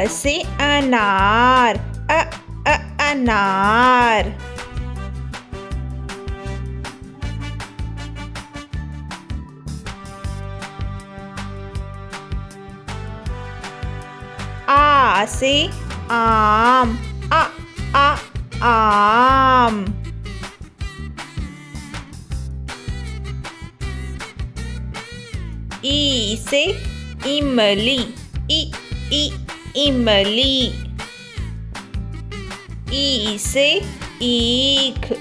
से अनार, अनार। आ से आम, आम। ई से इमली, इमली। ई से ईख,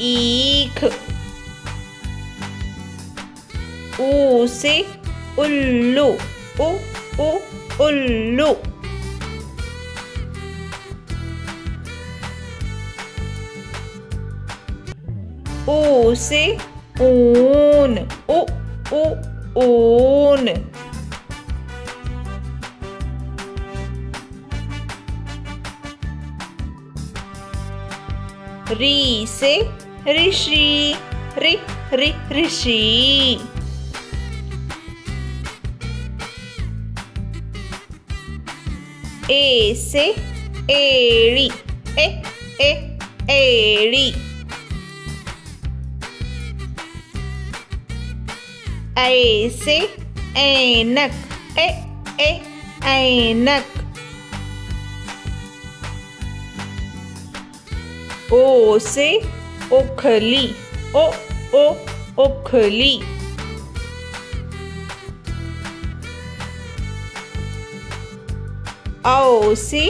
ईख। ऊ से उल्लू, उल्लू। ऊ से ऊन, ऊन। री से ऋषि, ऋषि। ए से एड़ी, एड़ी। ऐ से ऐनक, ऐनक। ओ से ओखली, ओखली। औ से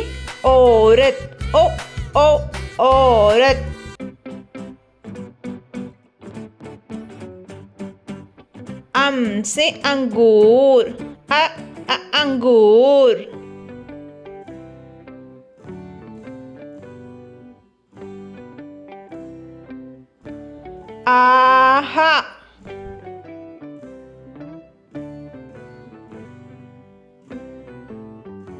औरत, औरत। अम से अंगूर, अंगूर। आहा,